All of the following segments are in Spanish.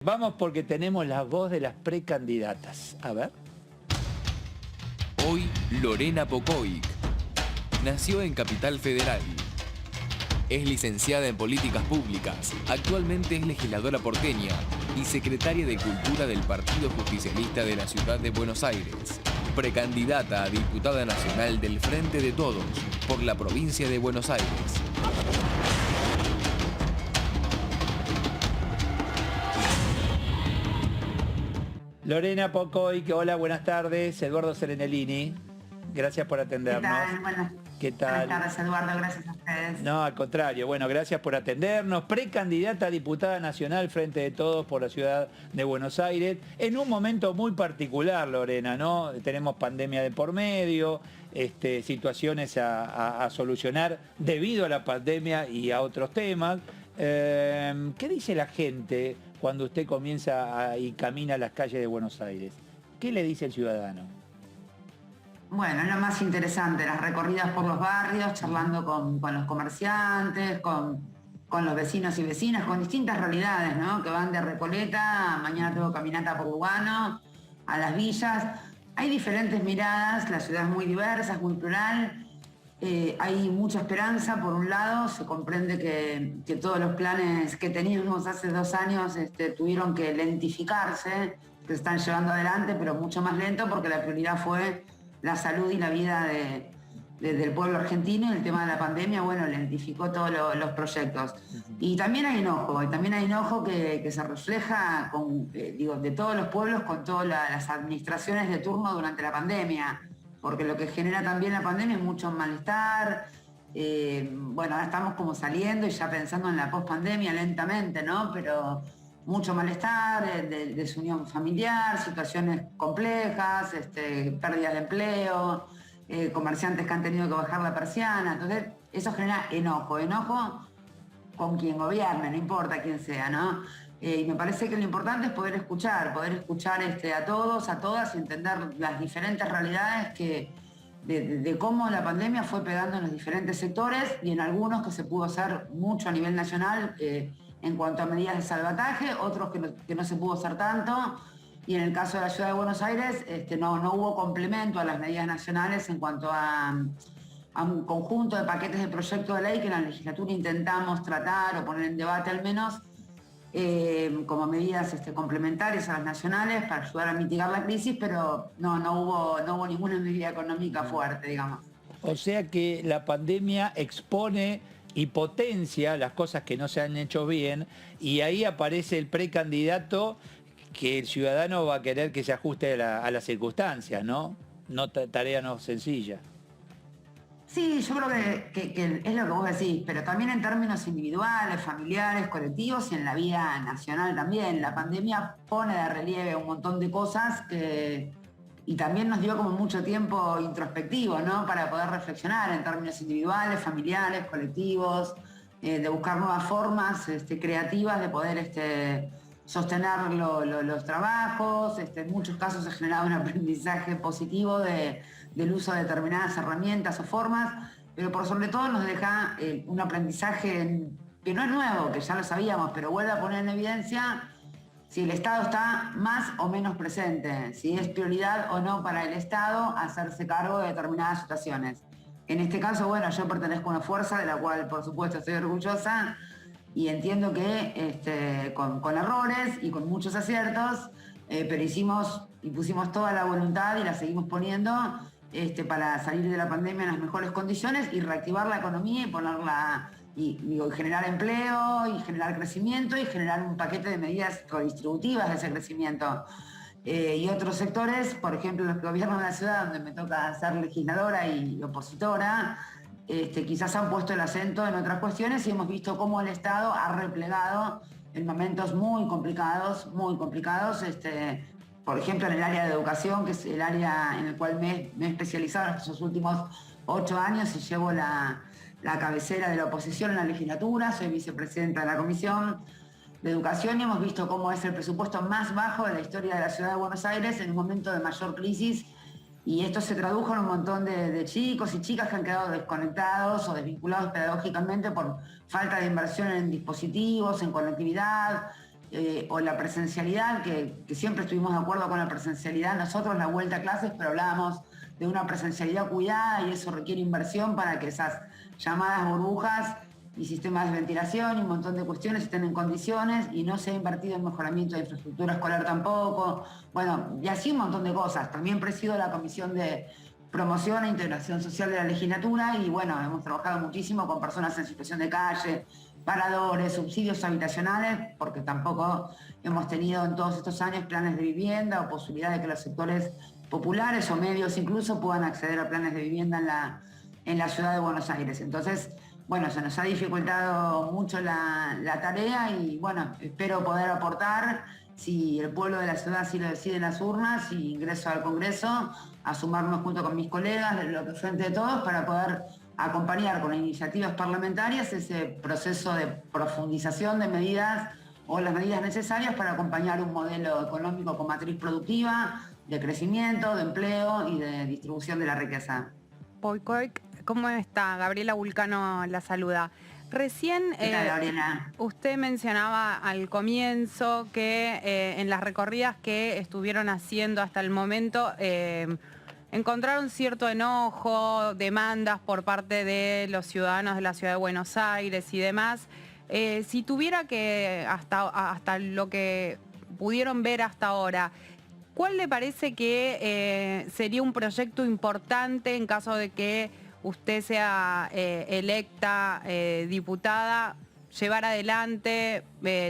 Vamos porque tenemos la voz de las precandidatas. A ver. Hoy, Lorena Pocoic nació en Capital Federal. Es licenciada en Políticas Públicas, actualmente es legisladora porteña y secretaria de Cultura del Partido Justicialista de la Ciudad de Buenos Aires. Precandidata a diputada nacional del Frente de Todos por la provincia de Buenos Aires. Lorena Pocoic, hola, buenas tardes. Eduardo Serenellini, gracias por atendernos. ¿Qué tal? Buenas tardes, Eduardo, gracias a ustedes. No, al contrario, bueno, gracias por atendernos. Precandidata a diputada nacional Frente de Todos por la Ciudad de Buenos Aires, en un momento muy particular, Lorena, ¿no? Tenemos pandemia de por medio, situaciones a solucionar debido a la pandemia y a otros temas. ¿Qué dice la gente cuando usted comienza y camina a las calles de Buenos Aires? ¿Qué le dice el ciudadano? Bueno, lo más interesante, las recorridas por los barrios, charlando con los comerciantes, con los vecinos y vecinas, con distintas realidades, ¿no? Que van de Recoleta, mañana tengo caminata por Lugano, a las villas. Hay diferentes miradas, la ciudad es muy diversa, es muy plural. Hay mucha esperanza, por un lado, se comprende que todos los planes que teníamos hace 2 años tuvieron que lentificarse, que se están llevando adelante, pero mucho más lento porque la prioridad fue la salud y la vida del pueblo argentino, y el tema de la pandemia, bueno, lentificó todos los proyectos. Y también hay enojo que se refleja de todos los pueblos con todas las administraciones de turno durante la pandemia, porque lo que genera también la pandemia es mucho malestar. Bueno, ahora estamos como saliendo y ya pensando en la pospandemia lentamente, ¿no? Pero mucho malestar, desunión familiar, situaciones complejas, pérdidas de empleo, comerciantes que han tenido que bajar la persiana. Entonces, eso genera enojo con quien gobierne, no importa quién sea, ¿no? Y me parece que lo importante es poder escuchar a todos, a todas, y entender las diferentes realidades de cómo la pandemia fue pegando en los diferentes sectores, y en algunos que se pudo hacer mucho a nivel nacional en cuanto a medidas de salvataje, otros que no se pudo hacer tanto, y en el caso de la Ciudad de Buenos Aires no hubo complemento a las medidas nacionales en cuanto a un conjunto de paquetes de proyectos de ley que en la legislatura intentamos tratar o poner en debate al menos, como medidas complementarias a las nacionales para ayudar a mitigar la crisis, pero no hubo ninguna medida económica fuerte, digamos. O sea que la pandemia expone y potencia las cosas que no se han hecho bien, y ahí aparece el precandidato que el ciudadano va a querer que se ajuste a las circunstancias, ¿no? Tarea no sencilla. Sí, yo creo que es lo que vos decís, pero también en términos individuales, familiares, colectivos y en la vida nacional también. La pandemia pone de relieve un montón de cosas y también nos dio como mucho tiempo introspectivo, ¿no? Para poder reflexionar en términos individuales, familiares, colectivos, de buscar nuevas formas creativas de poder sostener los trabajos. En muchos casos se ha generado un aprendizaje positivo del uso de determinadas herramientas o formas, pero por sobre todo nos deja un aprendizaje que no es nuevo, que ya lo sabíamos, pero vuelve a poner en evidencia si el Estado está más o menos presente, si es prioridad o no para el Estado hacerse cargo de determinadas situaciones. En este caso, bueno, yo pertenezco a una fuerza de la cual por supuesto estoy orgullosa, y entiendo que con errores y con muchos aciertos, pero hicimos y pusimos toda la voluntad y la seguimos poniendo para salir de la pandemia en las mejores condiciones y reactivar la economía y generar empleo y generar crecimiento y generar un paquete de medidas redistributivas de ese crecimiento. Y otros sectores, por ejemplo los que gobiernan la ciudad, donde me toca ser legisladora y opositora, quizás han puesto el acento en otras cuestiones, y hemos visto cómo el Estado ha replegado en momentos muy complicados, por ejemplo en el área de educación, que es el área en el cual me he especializado en estos últimos 8 años y llevo la cabecera de la oposición en la legislatura, soy vicepresidenta de la Comisión de Educación, y hemos visto cómo es el presupuesto más bajo de la historia de la Ciudad de Buenos Aires en un momento de mayor crisis. Y esto se tradujo en un montón de chicos y chicas que han quedado desconectados o desvinculados pedagógicamente por falta de inversión en dispositivos, en conectividad, o la presencialidad, que siempre estuvimos de acuerdo con la presencialidad, nosotros la vuelta a clases, pero hablábamos de una presencialidad cuidada y eso requiere inversión para que esas llamadas burbujas y sistemas de ventilación y un montón de cuestiones estén en condiciones, y no se ha invertido en mejoramiento de infraestructura escolar tampoco. Bueno, y así un montón de cosas. También presido la Comisión de Promoción e Integración Social de la legislatura y bueno, hemos trabajado muchísimo con personas en situación de calle, paradores, subsidios habitacionales, porque tampoco hemos tenido en todos estos años planes de vivienda o posibilidad de que los sectores populares o medios incluso puedan acceder a planes de vivienda en la ciudad de Buenos Aires. Entonces, bueno, se nos ha dificultado mucho la tarea y bueno, espero poder aportar, si el pueblo de la ciudad así lo decide en las urnas, y ingreso al Congreso, a sumarnos junto con mis colegas de lo que Frente de Todos para poder acompañar con iniciativas parlamentarias ese proceso de profundización de medidas o las medidas necesarias para acompañar un modelo económico con matriz productiva, de crecimiento, de empleo y de distribución de la riqueza. Pocoic, ¿cómo está? Gabriela Vulcano la saluda. Recién usted mencionaba al comienzo que en las recorridas que estuvieron haciendo hasta el momento encontraron cierto enojo, demandas por parte de los ciudadanos de la ciudad de Buenos Aires y demás. Si tuviera que, hasta lo que pudieron ver hasta ahora, ¿cuál le parece que sería un proyecto importante en caso de que usted sea electa diputada, llevar adelante,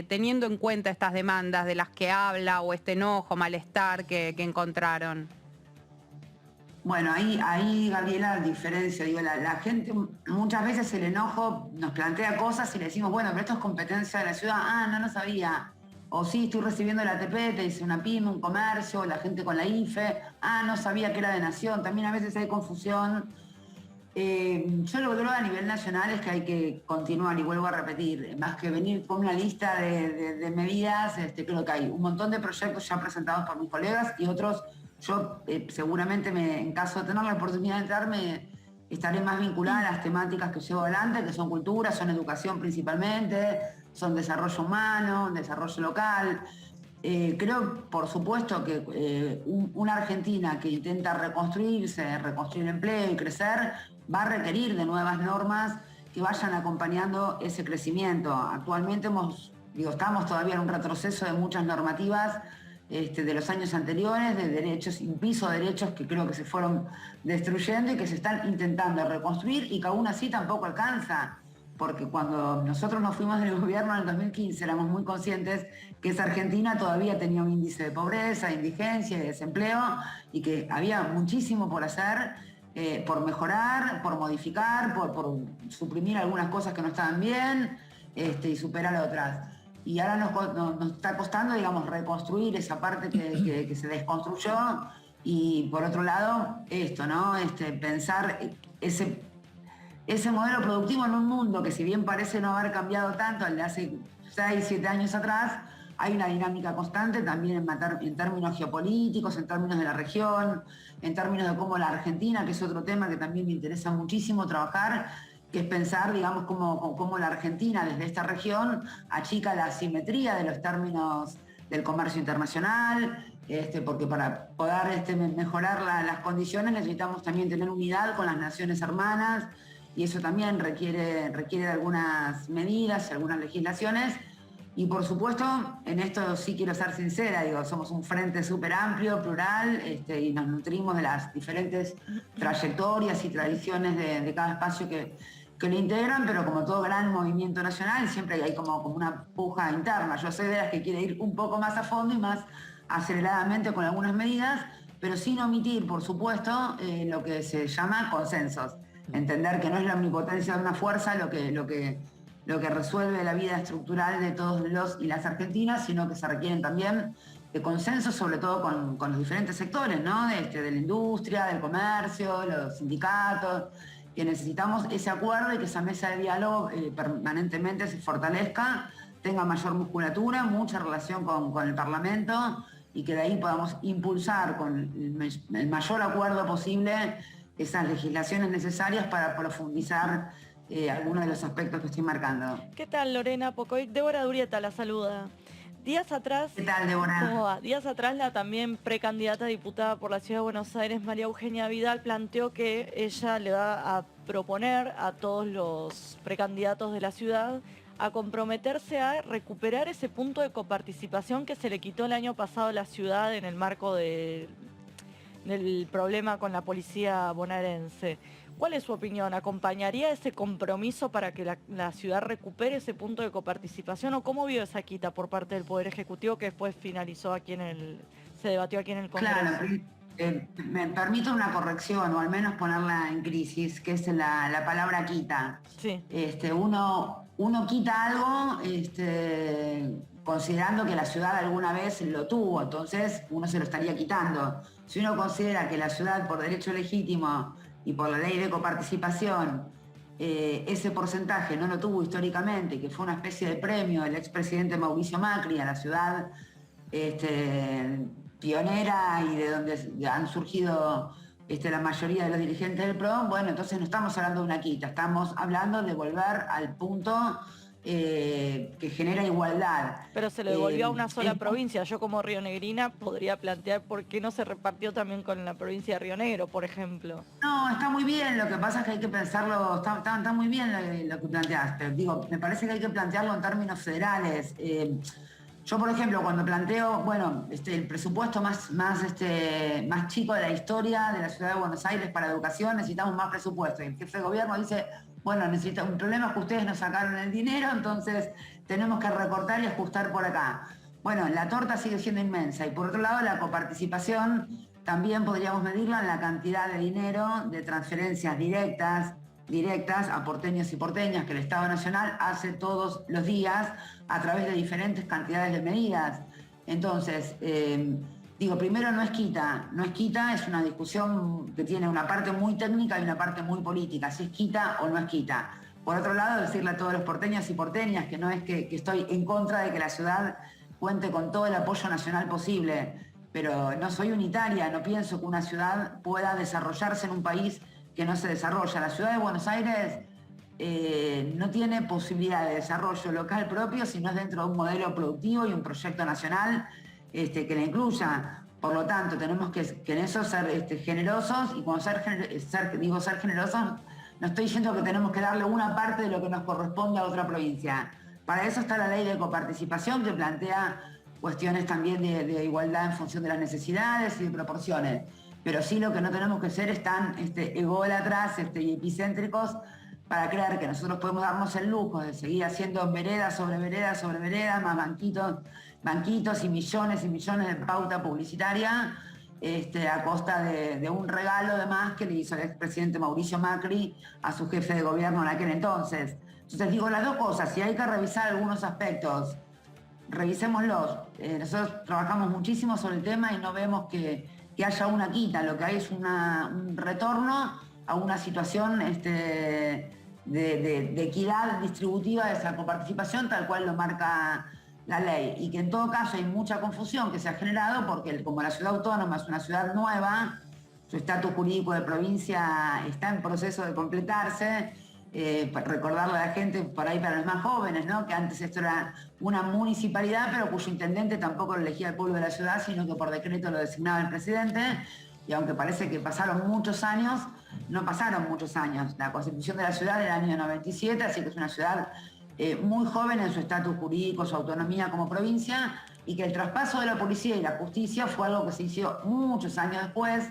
teniendo en cuenta estas demandas de las que habla o este enojo, malestar que encontraron? Bueno, ahí Gabriela, diferencia, digo, la gente, muchas veces el enojo nos plantea cosas y le decimos, bueno, pero esto es competencia de la ciudad, no lo sabía. O sí, estoy recibiendo la ATP, te dice una pyme, un comercio, la gente con la IFE, no sabía que era de Nación, también a veces hay confusión. Yo lo que creo a nivel nacional es que hay que continuar, y vuelvo a repetir, más que venir con una lista de medidas, creo que hay un montón de proyectos ya presentados por mis colegas y otros, yo seguramente en caso de tener la oportunidad de entrarme, estaré más vinculada a las temáticas que llevo adelante, que son cultura, son educación principalmente, son desarrollo humano, desarrollo local. Creo, por supuesto, que una Argentina que intenta reconstruirse, reconstruir empleo y crecer, va a requerir de nuevas normas que vayan acompañando ese crecimiento. Actualmente estamos todavía en un retroceso de muchas normativas de los años anteriores, de derechos, un piso de derechos que creo que se fueron destruyendo y que se están intentando reconstruir y que aún así tampoco alcanza. Porque cuando nosotros nos fuimos del gobierno en el 2015 éramos muy conscientes que esa Argentina todavía tenía un índice de pobreza, de indigencia, de desempleo, y que había muchísimo por hacer, por mejorar, por modificar, por suprimir algunas cosas que no estaban bien y superar otras. Y ahora nos está costando, digamos, reconstruir esa parte que se desconstruyó, y por otro lado, esto, ¿no? Pensar ese modelo productivo en un mundo que, si bien parece no haber cambiado tanto al de hace 6, 7 años atrás, hay una dinámica constante también en términos geopolíticos, en términos de la región, en términos de cómo la Argentina, que es otro tema que también me interesa muchísimo trabajar, que es pensar, digamos, cómo la Argentina desde esta región achica la asimetría de los términos del comercio internacional, porque para poder mejorar las condiciones necesitamos también tener unidad con las naciones hermanas, y eso también requiere de algunas medidas, algunas legislaciones. Y por supuesto, en esto sí quiero ser sincera, somos un frente súper amplio, plural, y nos nutrimos de las diferentes trayectorias y tradiciones de cada espacio que lo integran, pero como todo gran movimiento nacional, siempre hay como una puja interna. Yo soy de las que quiere ir un poco más a fondo y más aceleradamente con algunas medidas, pero sin omitir, por supuesto, lo que se llama consensos. Entender que no es la omnipotencia de una fuerza lo que resuelve la vida estructural de todos los y las argentinas, sino que se requieren también de consensos, sobre todo con los diferentes sectores, ¿no? De la industria, del comercio, los sindicatos, que necesitamos ese acuerdo y que esa mesa de diálogo permanentemente se fortalezca, tenga mayor musculatura, mucha relación con el Parlamento, y que de ahí podamos impulsar con el mayor acuerdo posible esas legislaciones necesarias para profundizar algunos de los aspectos que estoy marcando. ¿Qué tal, Lorena Pocoic? Débora Durieta la saluda. Días atrás, ¿Qué tal, Débora? ¿cómo va? Días atrás, la también precandidata a diputada por la Ciudad de Buenos Aires, María Eugenia Vidal, planteó que ella le va a proponer a todos los precandidatos de la ciudad a comprometerse a recuperar ese punto de coparticipación que se le quitó el año pasado a la ciudad en el marco del problema con la policía bonaerense. ¿Cuál es su opinión? ¿Acompañaría ese compromiso para que la ciudad recupere ese punto de coparticipación? ¿O cómo vio esa quita por parte del Poder Ejecutivo que después finalizó aquí se debatió aquí en el Congreso? Claro, me permito una corrección, o al menos ponerla en crisis, que es la palabra quita. Sí. Uno quita algo considerando que la ciudad alguna vez lo tuvo, entonces uno se lo estaría quitando. Si uno considera que la ciudad, por derecho legítimo y por la ley de coparticipación, ese porcentaje no lo tuvo históricamente, que fue una especie de premio del expresidente Mauricio Macri a la ciudad pionera y de donde han surgido la mayoría de los dirigentes del PRO, bueno, entonces no estamos hablando de una quita, estamos hablando de volver al punto que genera igualdad. Pero se lo devolvió a una sola provincia. Yo como rionegrina podría plantear por qué no se repartió también con la provincia de Río Negro, por ejemplo. No, está muy bien, lo que pasa es que hay que pensarlo, está muy bien lo que planteás, pero digo, me parece que hay que plantearlo en términos federales. Yo, por ejemplo, cuando planteo, bueno, el presupuesto más chico de la historia de la Ciudad de Buenos Aires para educación, necesitamos más presupuesto. Y el jefe de gobierno dice, bueno, un problema es que ustedes nos sacaron el dinero, entonces tenemos que recortar y ajustar por acá. Bueno, la torta sigue siendo inmensa. Y por otro lado, la coparticipación también podríamos medirla en la cantidad de dinero, de transferencias directas a porteños y porteñas que el Estado Nacional hace todos los días a través de diferentes cantidades de medidas. Entonces, primero no es quita, es una discusión que tiene una parte muy técnica y una parte muy política, si es quita o no es quita. Por otro lado, decirle a todos los porteños y porteñas que no es que estoy en contra de que la ciudad cuente con todo el apoyo nacional posible, pero no soy unitaria, no pienso que una ciudad pueda desarrollarse en un país que no se desarrolla. La ciudad de Buenos Aires no tiene posibilidad de desarrollo local propio si no es dentro de un modelo productivo y un proyecto nacional que la incluya. Por lo tanto, tenemos que en eso ser generosos, y cuando ser generosos, no estoy diciendo que tenemos que darle una parte de lo que nos corresponde a otra provincia. Para eso está la ley de coparticipación, que plantea cuestiones también de igualdad en función de las necesidades y de proporciones. Pero sí, lo que no tenemos que ser es tan ególatras y epicéntricos para creer que nosotros podemos darnos el lujo de seguir haciendo vereda sobre vereda sobre vereda, más banquitos y millones de pauta publicitaria a costa de un regalo de más que le hizo el expresidente Mauricio Macri a su jefe de gobierno en aquel entonces. Entonces digo las dos cosas, si hay que revisar algunos aspectos, revisémoslos. Nosotros trabajamos muchísimo sobre el tema y no vemos que haya una quita, lo que hay es un retorno a una situación de equidad distributiva de esa coparticipación tal cual lo marca la ley, y que en todo caso hay mucha confusión que se ha generado porque como la ciudad autónoma es una ciudad nueva, su estatus jurídico de provincia está en proceso de completarse. Recordarle a la gente, por ahí para los más jóvenes, ¿no?, que antes esto era una municipalidad, pero cuyo intendente tampoco lo elegía el pueblo de la ciudad, sino que por decreto lo designaba el presidente, y aunque parece que pasaron muchos años, no pasaron muchos años. La constitución de la ciudad era del año 97, así que es una ciudad muy joven en su estatus jurídico, su autonomía como provincia, y que el traspaso de la policía y la justicia fue algo que se hizo muchos años después,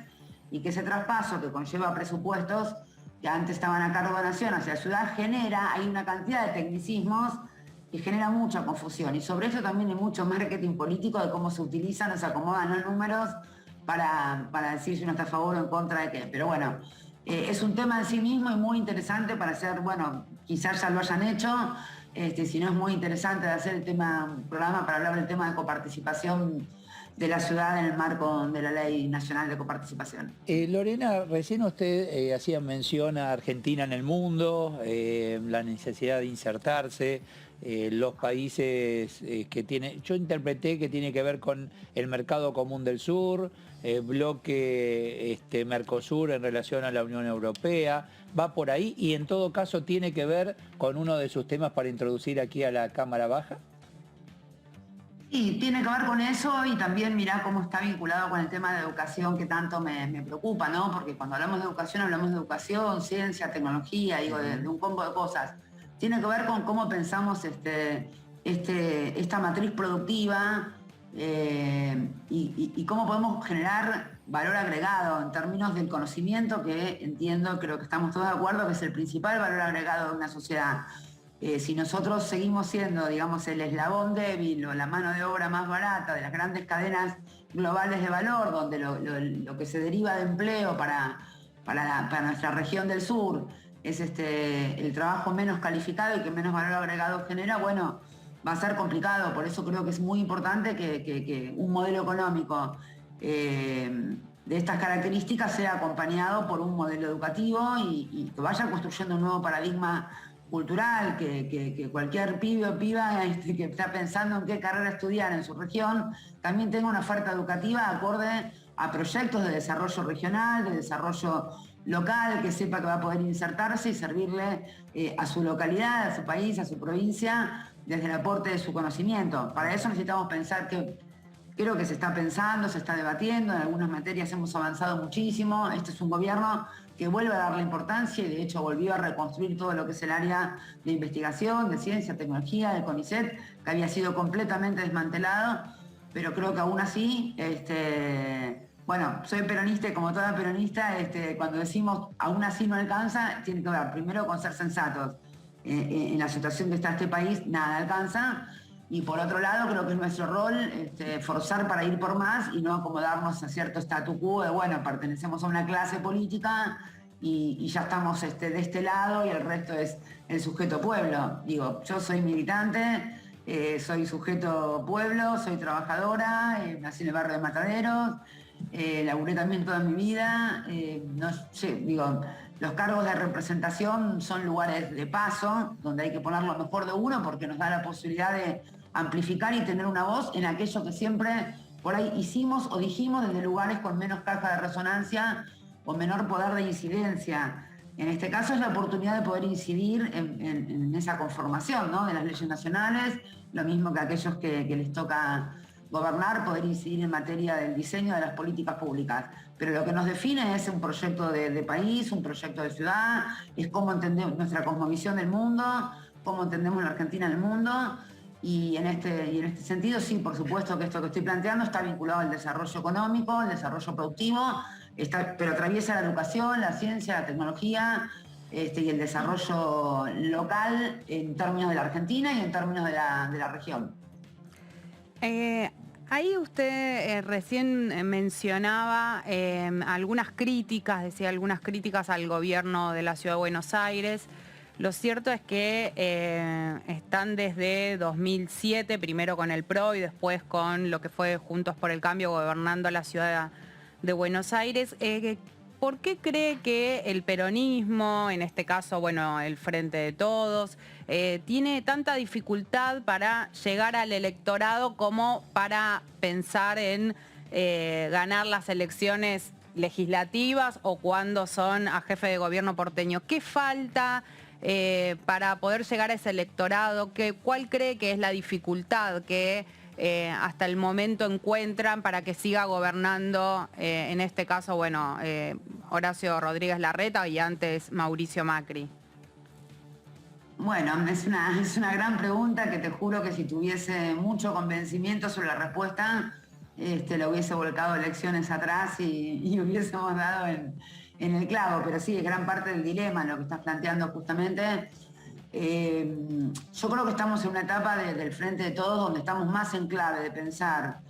y que ese traspaso, que conlleva presupuestos que antes estaban a cargo de la nación hacia la ciudad, hay una cantidad de tecnicismos que genera mucha confusión. Y sobre eso también hay mucho marketing político de cómo se utilizan, se acomodan los números para decir si uno está a favor o en contra de qué. Pero bueno, es un tema en sí mismo y muy interesante para hacer, bueno, quizás ya lo hayan hecho, si no es muy interesante de hacer un programa para hablar del tema de coparticipación de la ciudad en el marco de la Ley Nacional de Coparticipación. Lorena, recién usted hacía mención a Argentina en el mundo, la necesidad de insertarse, los países que tiene, yo interpreté que tiene que ver con el mercado común del sur, bloque Mercosur en relación a la Unión Europea, va por ahí, y en todo caso tiene que ver con uno de sus temas para introducir aquí a la Cámara Baja. Sí, tiene que ver con eso y también mirá cómo está vinculado con el tema de educación que tanto me preocupa, ¿no? Porque cuando hablamos de educación, ciencia, tecnología, digo, de un combo de cosas. Tiene que ver con cómo pensamos esta matriz productiva y cómo podemos generar valor agregado en términos del conocimiento, que entiendo, creo que estamos todos de acuerdo, que es el principal valor agregado de una sociedad. Si nosotros seguimos siendo, digamos, el eslabón débil o la mano de obra más barata de las grandes cadenas globales de valor, donde lo que se deriva de empleo para nuestra región del sur es el trabajo menos calificado y que menos valor agregado genera, bueno, va a ser complicado. Por eso creo que es muy importante que un modelo económico de estas características sea acompañado por un modelo educativo y que vaya construyendo un nuevo paradigma cultural, que cualquier pibe o piba que está pensando en qué carrera estudiar en su región también tenga una oferta educativa acorde a proyectos de desarrollo regional, de desarrollo local, que sepa que va a poder insertarse y servirle a su localidad, a su país, a su provincia, desde el aporte de su conocimiento. Para eso necesitamos pensar que creo que se está pensando, se está debatiendo, en algunas materias hemos avanzado muchísimo. Este es un gobierno que vuelve a darle importancia y de hecho volvió a reconstruir todo lo que es el área de investigación, de ciencia, tecnología, de CONICET, que había sido completamente desmantelado, pero creo que aún así, bueno, soy peronista y como toda peronista, cuando decimos aún así no alcanza, tiene que ver primero con ser sensatos. En la situación que está este país, nada alcanza. Y por otro lado, creo que es nuestro rol forzar para ir por más y no acomodarnos a cierto statu quo de, bueno, pertenecemos a una clase política y ya estamos de este lado y el resto es el sujeto pueblo. Digo, yo soy militante, soy sujeto pueblo, soy trabajadora, nací en el barrio de Mataderos, laburé también toda mi vida, no sé, digo, los cargos de representación son lugares de paso, donde hay que poner lo mejor de uno porque nos da la posibilidad de amplificar y tener una voz en aquello que siempre por ahí hicimos o dijimos desde lugares con menos caja de resonancia o menor poder de incidencia. En este caso es la oportunidad de poder incidir en esa conformación, ¿no?, de las leyes nacionales, lo mismo que aquellos que les toca gobernar, poder incidir en materia del diseño de las políticas públicas. Pero lo que nos define es un proyecto de país, un proyecto de ciudad, es cómo entendemos nuestra cosmovisión del mundo, cómo entendemos la Argentina en el mundo. Y en este sentido, sí, por supuesto que esto que estoy planteando está vinculado al desarrollo económico, al desarrollo productivo, pero atraviesa la educación, la ciencia, la tecnología y el desarrollo local en términos de la Argentina y en términos de la región. Ahí usted recién mencionaba algunas críticas, decía algunas críticas al gobierno de la Ciudad de Buenos Aires. Lo cierto es que están desde 2007, primero con el PRO y después con lo que fue Juntos por el Cambio gobernando la ciudad de Buenos Aires. ¿Por qué cree que el peronismo, en este caso, bueno, el Frente de Todos, tiene tanta dificultad para llegar al electorado como para pensar en ganar las elecciones legislativas o cuando son a jefe de gobierno porteño? ¿Qué falta para poder llegar a ese electorado? ¿Cuál cree que es la dificultad que hasta el momento encuentran para que siga gobernando, en este caso, bueno, Horacio Rodríguez Larreta y antes Mauricio Macri? Bueno, es una gran pregunta que te juro que si tuviese mucho convencimiento sobre la respuesta, lo hubiese volcado elecciones atrás y hubiésemos dado en el clavo, pero sí, es gran parte del dilema lo que estás planteando justamente. Yo creo que estamos en una etapa del Frente de Todos donde estamos más en clave de pensar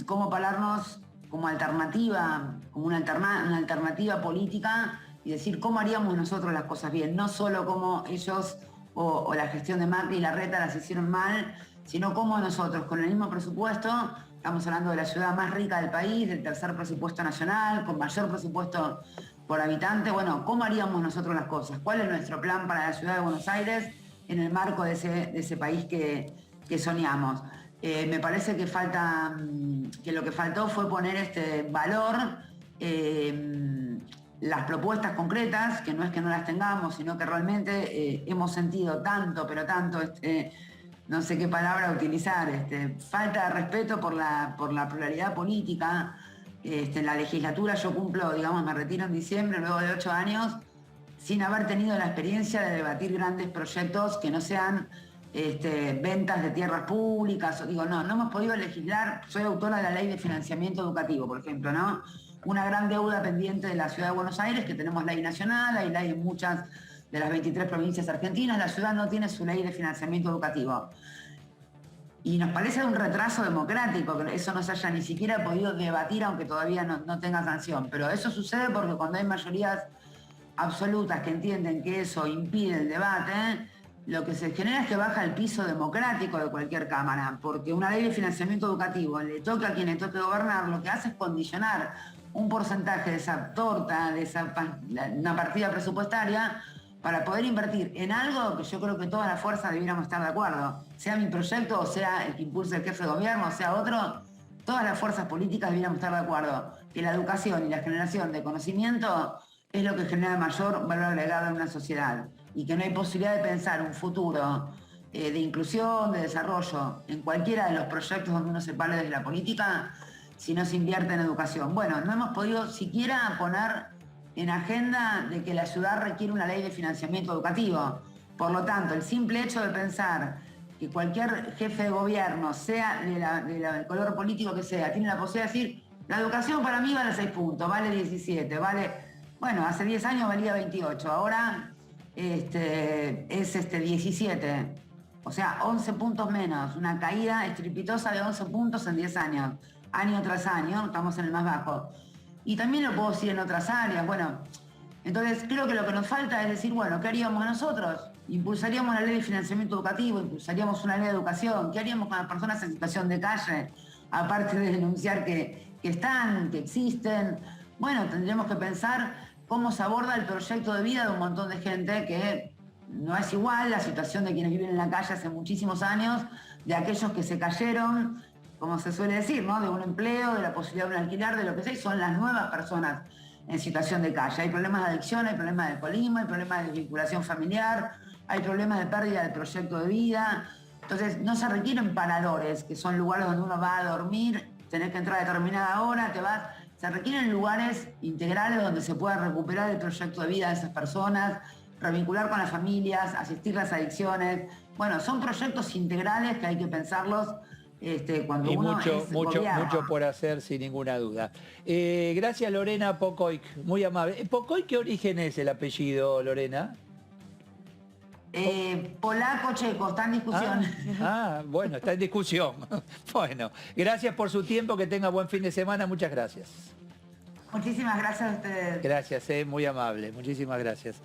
cómo pararnos como alternativa, como una alternativa política y decir cómo haríamos nosotros las cosas bien, no solo cómo ellos o la gestión de Macri y Larreta las hicieron mal, sino cómo nosotros con el mismo presupuesto, estamos hablando de la ciudad más rica del país, del tercer presupuesto nacional, con mayor presupuesto por habitante, bueno, ¿cómo haríamos nosotros las cosas? ¿Cuál es nuestro plan para la ciudad de Buenos Aires en el marco de ese país que soñamos? Me parece que lo que faltó fue poner valor, las propuestas concretas, que no es que no las tengamos, sino que realmente hemos sentido tanto, pero tanto no sé qué palabra utilizar, falta de respeto por la pluralidad política. En la legislatura yo cumplo, digamos, me retiro en diciembre, luego de 8 años, sin haber tenido la experiencia de debatir grandes proyectos que no sean ventas de tierras públicas. No hemos podido legislar. Soy autora de la Ley de Financiamiento Educativo, por ejemplo, ¿no? Una gran deuda pendiente de la Ciudad de Buenos Aires, que tenemos ley nacional, hay ley en muchas de las 23 provincias argentinas. La ciudad no tiene su ley de financiamiento educativo. Y nos parece un retraso democrático que eso no se haya ni siquiera podido debatir, aunque todavía no tenga sanción. Pero eso sucede porque cuando hay mayorías absolutas que entienden que eso impide el debate, lo que se genera es que baja el piso democrático de cualquier cámara, porque una ley de financiamiento educativo, le toca a quien le toque gobernar, lo que hace es condicionar un porcentaje de esa torta, de una partida presupuestaria, para poder invertir en algo que yo creo que todas las fuerzas debiéramos estar de acuerdo. Sea mi proyecto, o sea el que impulse el jefe de gobierno, o sea otro, todas las fuerzas políticas debiéramos estar de acuerdo que la educación y la generación de conocimiento es lo que genera mayor valor agregado en una sociedad y que no hay posibilidad de pensar un futuro de inclusión, de desarrollo en cualquiera de los proyectos donde uno se pare desde la política si no se invierte en educación. Bueno, no hemos podido siquiera poner en agenda de que la ciudad requiere una ley de financiamiento educativo. Por lo tanto, el simple hecho de pensar que cualquier jefe de gobierno, sea del color político que sea, tiene la posibilidad de decir, la educación para mí vale 6 puntos, vale 17, vale... Bueno, hace 10 años valía 28, ahora es 17. O sea, 11 puntos menos, una caída estrepitosa de 11 puntos en 10 años, año tras año, estamos en el más bajo. Y también lo puedo decir en otras áreas. Bueno, entonces creo que lo que nos falta es decir, bueno, ¿qué haríamos nosotros? Impulsaríamos la ley de financiamiento educativo, impulsaríamos una ley de educación. ¿Qué haríamos con las personas en situación de calle? Aparte de denunciar que están, que existen. Bueno, tendríamos que pensar cómo se aborda el proyecto de vida de un montón de gente que no es igual la situación de quienes viven en la calle hace muchísimos años, de aquellos que se cayeron, como se suele decir, ¿no? De un empleo, de la posibilidad de un alquiler, de lo que sea, y son las nuevas personas en situación de calle. Hay problemas de adicción, hay problemas de alcoholismo, hay problemas de desvinculación familiar, hay problemas de pérdida del proyecto de vida. Entonces, no se requieren paradores, que son lugares donde uno va a dormir, tenés que entrar a determinada hora, te vas. Se requieren lugares integrales donde se pueda recuperar el proyecto de vida de esas personas, revincular con las familias, asistir las adicciones. Bueno, son proyectos integrales que hay que pensarlos cuando y uno mucho por hacer, sin ninguna duda. Gracias, Lorena Pocoic, muy amable. ¿Pocoic qué origen es el apellido, Lorena? Polaco, checo, está en discusión. Bueno, está en discusión. Bueno, gracias por su tiempo, que tenga buen fin de semana, muchas gracias. Muchísimas gracias a ustedes. Gracias, muy amable, muchísimas gracias.